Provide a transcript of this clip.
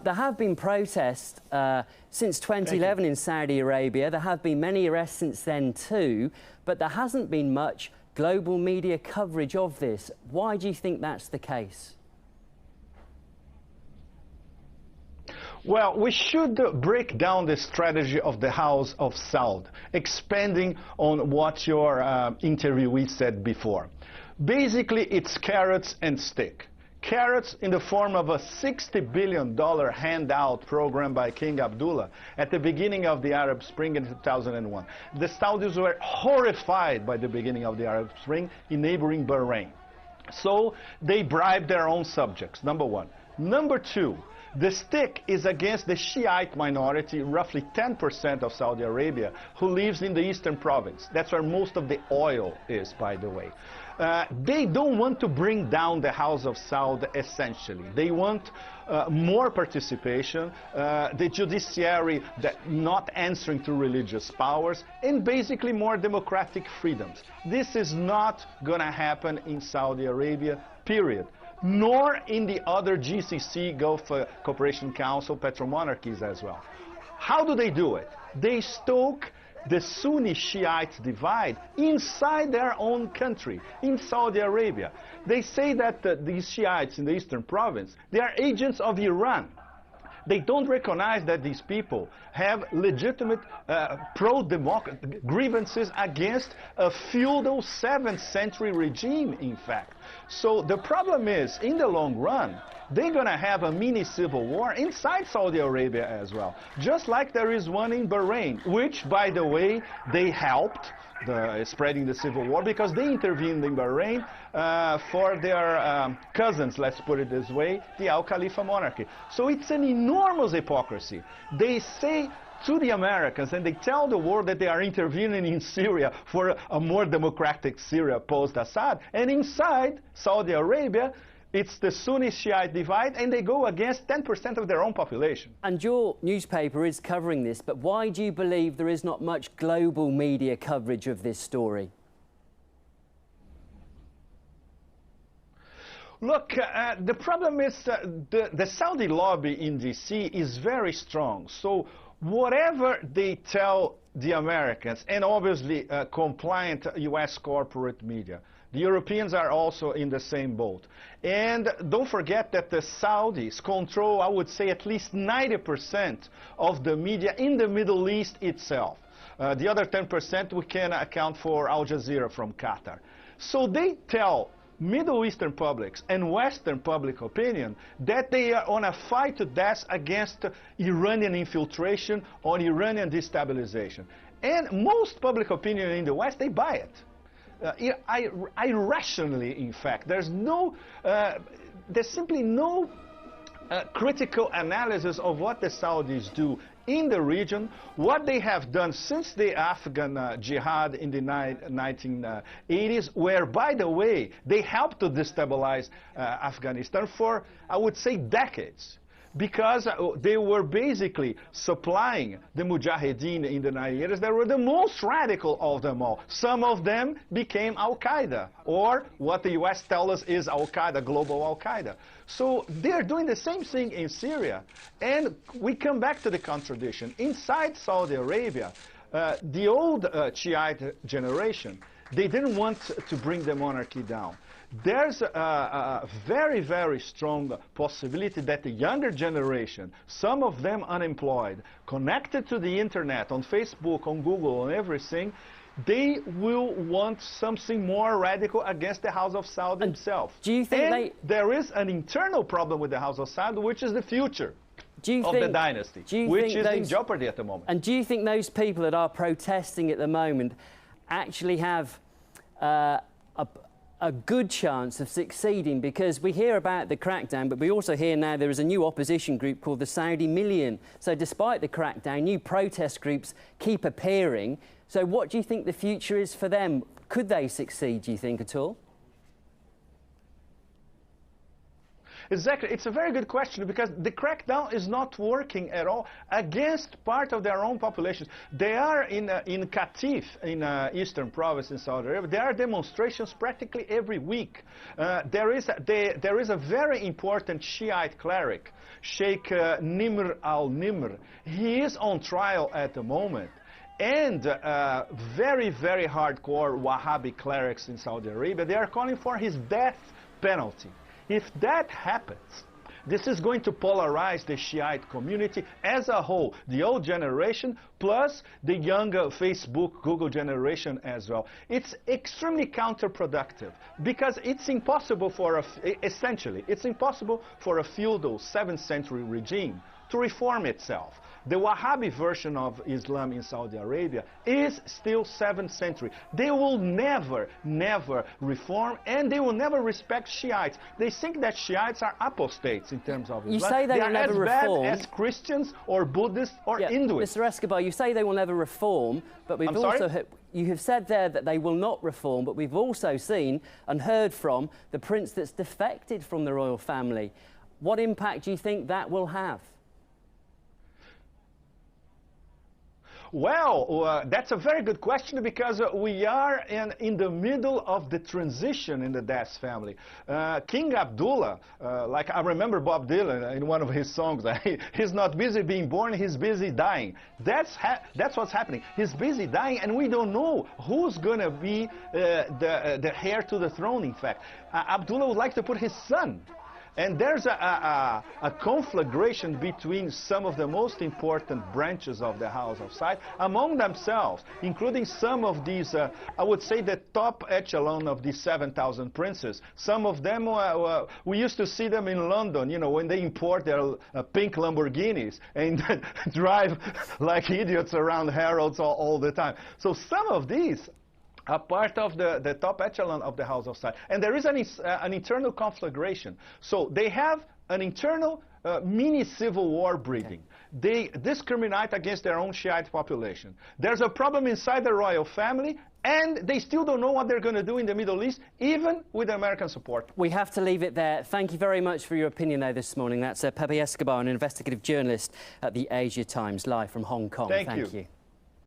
there have been protests since 2011 in Saudi Arabia. There have been many arrests since then too, but there hasn't been much global media coverage of this. Why do you think that's the case? Well, we should break down the strategy of the House of Saud, expanding on what your interviewee said before. Basically, it's carrots and stick. Carrots in the form of a $60 billion handout program by King Abdullah at the beginning of the Arab Spring in 2001. The Saudis were horrified by the beginning of the Arab Spring in neighboring Bahrain. So they bribed their own subjects, number one. Number two, the stick is against the Shiite minority, roughly 10% of Saudi Arabia, who lives in the eastern province. That's where most of the oil is, by the way. They don't want to bring down the House of Saud, essentially. They want more participation, the judiciary not answering to religious powers, and basically more democratic freedoms. This is not going to happen in Saudi Arabia, period. Nor in the other GCC, Gulf Cooperation Council, petromonarchies as well. How do they do it? They stoke the Sunni-Shiite divide inside their own country, in Saudi Arabia. They say that these Shiites in the eastern province, they are agents of Iran. They don't recognize that these people have legitimate pro-democracy grievances against a feudal 7th century regime, in fact. So the problem is, in the long run, they're going to have a mini civil war inside Saudi Arabia as well, just like there is one in Bahrain, which, by the way, they helped spreading the civil war because they intervened in Bahrain for their cousins, let's put it this way, the Al Khalifa monarchy. So it's an enormous hypocrisy. They say to the Americans, and they tell the world that they are intervening in Syria for a more democratic Syria post-Assad, and inside Saudi Arabia, it's the Sunni-Shiite divide, and they go against 10% of their own population. And your newspaper is covering this, but why do you believe there is not much global media coverage of this story? Look, the problem is the Saudi lobby in D.C. is very strong. So whatever they tell the Americans, and obviously compliant U.S. corporate media, the Europeans are also in the same boat. And don't forget that the Saudis control, I would say, at least 90% of the media in the Middle East itself. The other 10% we can account for Al Jazeera from Qatar. So they tell Middle Eastern publics and Western public opinion that they are on a fight to death against Iranian infiltration or Iranian destabilization. And most public opinion in the West, they buy it. Irrationally, in fact. There's simply no critical analysis of what the Saudis do in the region, what they have done since the Afghan jihad in the 1980s, where, by the way, they helped to destabilize Afghanistan for, I would say, decades. Because they were basically supplying the Mujahideen in the 90s. They were the most radical of them all. Some of them became Al-Qaeda, or what the U.S. tells us is Al-Qaeda, global Al-Qaeda. So they're doing the same thing in Syria. And we come back to the contradiction. Inside Saudi Arabia, the old Shiite generation, they didn't want to bring the monarchy down. There's a very, very strong possibility that the younger generation, some of them unemployed, connected to the internet, on Facebook, on Google, on everything, they will want something more radical against the House of Saud itself. Do you think there is an internal problem with the House of Saud, which is the future of the dynasty, which is in jeopardy at the moment. And do you think those people that are protesting at the moment actually have a good chance of succeeding? Because we hear about the crackdown, but we also hear now there is a new opposition group called the Saudi Million. So despite the crackdown, new protest groups keep appearing. So what do you think the future is for them? Could they succeed, do you think, at all? Exactly. It's a very good question because the crackdown is not working at all against part of their own populations. They are in Qatif, in eastern province in Saudi Arabia. There are demonstrations practically every week. There is a very important Shiite cleric, Sheikh Nimr al-Nimr. He is on trial at the moment. And very, very hardcore Wahhabi clerics in Saudi Arabia, they are calling for his death penalty. If that happens, this is going to polarize the Shiite community as a whole, the old generation plus the younger Facebook, Google generation as well. It's extremely counterproductive because it's impossible for essentially, it's impossible for a feudal 7th century regime to reform itself. The Wahhabi version of Islam in Saudi Arabia is still 7th century. They will never, never reform, and they will never respect Shiites. They think that Shiites are apostates in terms of Islam. You say they will never reform. They are as bad as Christians or Buddhists or Hindus. Mr. Escobar, you say they will never reform, but we've you have said there that they will not reform, but we've also seen and heard from the prince that's defected from the royal family. What impact do you think that will have? Well, that's a very good question because we are in the middle of the transition in the Das family. King Abdullah, like I remember Bob Dylan in one of his songs, he's not busy being born, he's busy dying. That's what's happening. He's busy dying, and we don't know who's going to be the heir to the throne, in fact. Abdullah would like to put his son. And there's a conflagration between some of the most important branches of the House of Saud among themselves, including some of these, I would say, the top echelon of these 7,000 princes. Some of them, we used to see them in London, you know, when they import their pink Lamborghinis and drive like idiots around Harrods all the time. So some of these are part of the top echelon of the House of Saud. And there is an internal conflagration. So they have an internal mini civil war breeding. They discriminate against their own Shiite population. There's a problem inside the royal family, and they still don't know what they're going to do in the Middle East, even with American support. We have to leave it there. Thank you very much for your opinion there this morning. That's Pepe Escobar, an investigative journalist at the Asia Times, live from Hong Kong. Thank you.